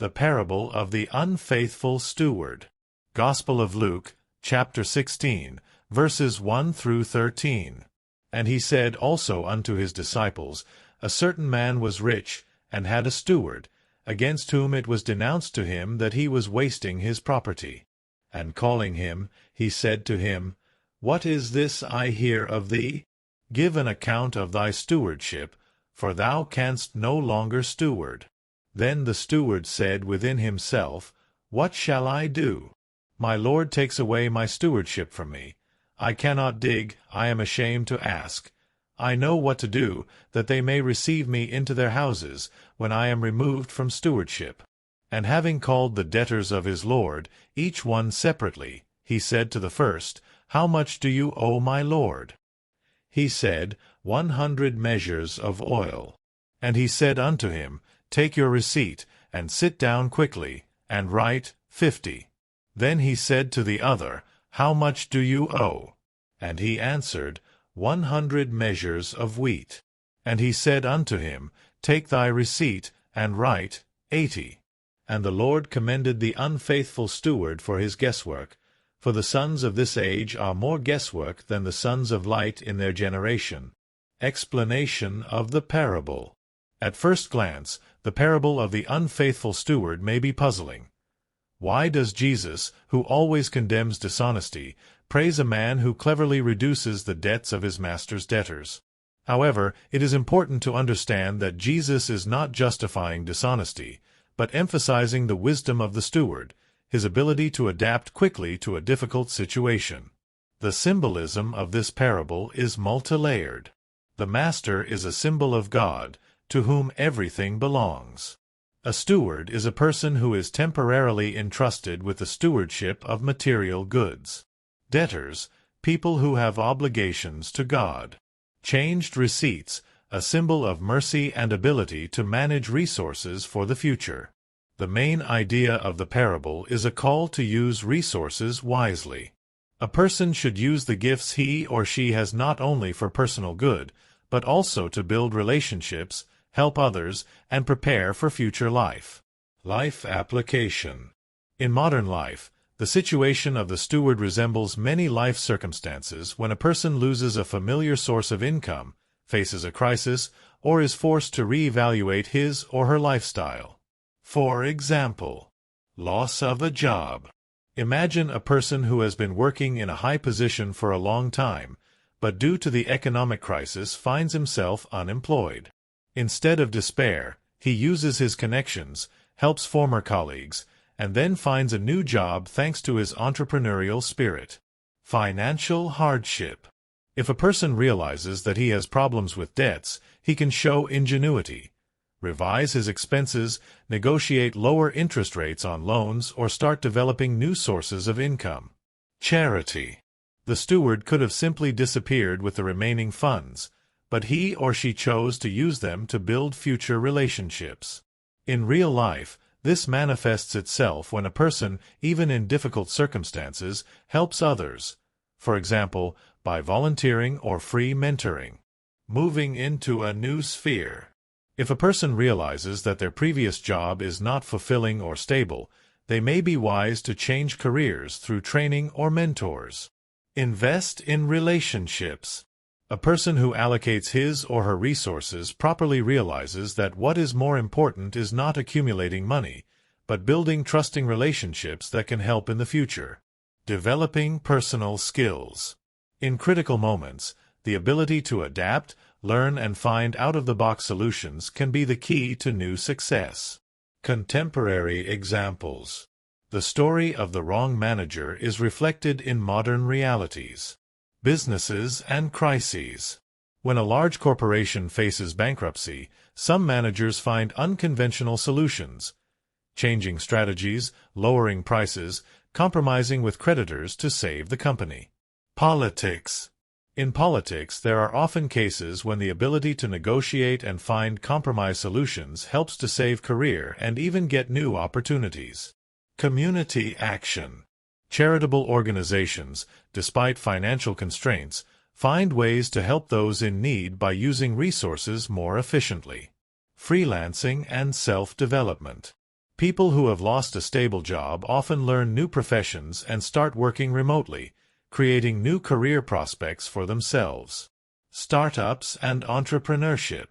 The parable of the unfaithful steward. Gospel of Luke, chapter 16, verses 1 through 13. And he said also unto his disciples, A certain man was rich, and had a steward, against whom it was denounced to him that he was wasting his property. And calling him, he said to him, What is this I hear of thee? Give an account of thy stewardship, for thou canst no longer steward. Then the steward said within himself, What shall I do? My Lord takes away my stewardship from me. I cannot dig, I am ashamed to ask. I know what to do, that they may receive me into their houses, when I am removed from stewardship. And having called the debtors of his Lord, each one separately, he said to the first, How much do you owe my Lord? He said, 100 measures of oil. And he said unto him, Take your receipt, and sit down quickly, and write 50. Then he said to the other, How much do you owe? And he answered, 100 measures of wheat. And he said unto him, Take thy receipt, and write 80. And the Lord commended the unfaithful steward for his guesswork. For the sons of this age are more guesswork than the sons of light in their generation. Explanation of the parable. At first glance, the parable of the unfaithful steward may be puzzling. Why does Jesus, who always condemns dishonesty, praise a man who cleverly reduces the debts of his master's debtors? However, it is important to understand that Jesus is not justifying dishonesty, but emphasizing the wisdom of the steward, his ability to adapt quickly to a difficult situation. The symbolism of this parable is multi-layered. The master is a symbol of God, to whom everything belongs. A steward is a person who is temporarily entrusted with the stewardship of material goods. Debtors, people who have obligations to God. Changed receipts, a symbol of mercy and ability to manage resources for the future. The main idea of the parable is a call to use resources wisely. A person should use the gifts he or she has not only for personal good, but also to build relationships, help others, and prepare for future life. Life application. In modern life, the situation of the steward resembles many life circumstances when a person loses a familiar source of income, faces a crisis, or is forced to reevaluate his or her lifestyle. For example, loss of a job. Imagine a person who has been working in a high position for a long time, but due to the economic crisis finds himself unemployed. Instead of despair, he uses his connections, helps former colleagues, and then finds a new job thanks to his entrepreneurial spirit. Financial hardship. If a person realizes that he has problems with debts, he can show ingenuity, revise his expenses, negotiate lower interest rates on loans, or start developing new sources of income. Charity. The steward could have simply disappeared with the remaining funds, but he or she chose to use them to build future relationships. In real life, this manifests itself when a person, even in difficult circumstances, helps others, for example, by volunteering or free mentoring. Moving into a new sphere. If a person realizes that their previous job is not fulfilling or stable, they may be wise to change careers through training or mentors. Invest in relationships. A person who allocates his or her resources properly realizes that what is more important is not accumulating money, but building trusting relationships that can help in the future. Developing personal skills. In critical moments, the ability to adapt, learn, and find out-of-the-box solutions can be the key to new success. Contemporary examples. The story of the wrong manager is reflected in modern realities. Businesses and crises. When a large corporation faces bankruptcy, some managers find unconventional solutions, changing strategies, lowering prices, compromising with creditors to save the company. Politics. In politics, there are often cases when the ability to negotiate and find compromise solutions helps to save career and even get new opportunities. Community action. Charitable organizations, despite financial constraints, find ways to help those in need by using resources more efficiently. Freelancing and self-development. People who have lost a stable job often learn new professions and start working remotely, creating new career prospects for themselves. Startups and entrepreneurship.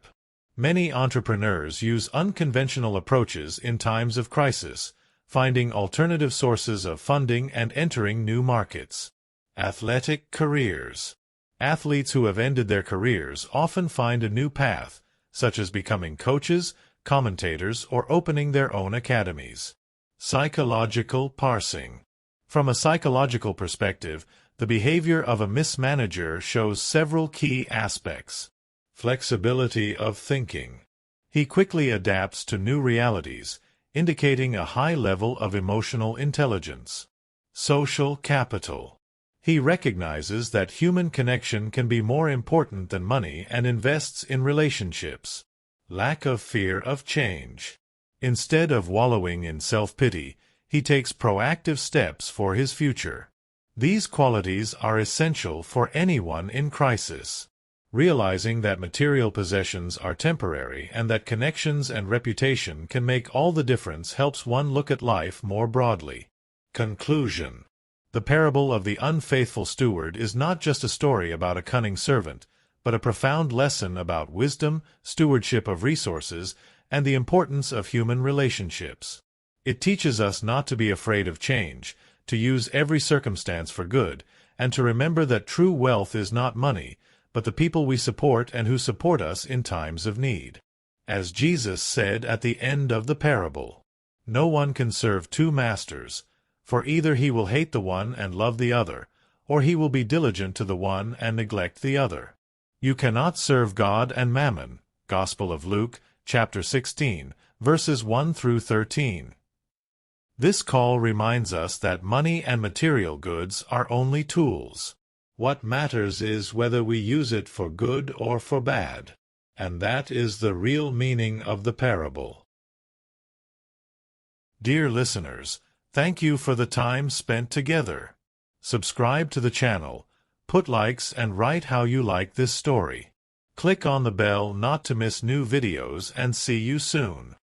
Many entrepreneurs use unconventional approaches in times of crisis, finding alternative sources of funding and entering new markets. Athletic careers. Athletes who have ended their careers often find a new path, such as becoming coaches, commentators, or opening their own academies. Psychological parsing. From a psychological perspective, the behavior of a mismanager shows several key aspects. Flexibility of thinking. He quickly adapts to new realities, indicating a high level of emotional intelligence. Social capital. He recognizes that human connection can be more important than money and invests in relationships. Lack of fear of change. Instead of wallowing in self-pity, he takes proactive steps for his future. These qualities are essential for anyone in crisis. Realizing that material possessions are temporary and that connections and reputation can make all the difference helps one look at life more broadly. Conclusion. The parable of the unfaithful steward is not just a story about a cunning servant, but a profound lesson about wisdom, stewardship of resources, and the importance of human relationships. It teaches us not to be afraid of change, to use every circumstance for good, and to remember that true wealth is not money, but the people we support and who support us in times of need. As Jesus said at the end of the parable, "No one can serve two masters, for either he will hate the one and love the other, or he will be diligent to the one and neglect the other. You cannot serve God and mammon." Gospel of Luke, chapter 16, verses 1 through 13. This call reminds us that money and material goods are only tools. What matters is whether we use it for good or for bad. And that is the real meaning of the parable. Dear listeners, thank you for the time spent together. Subscribe to the channel, put likes and write how you like this story. Click on the bell not to miss new videos and see you soon.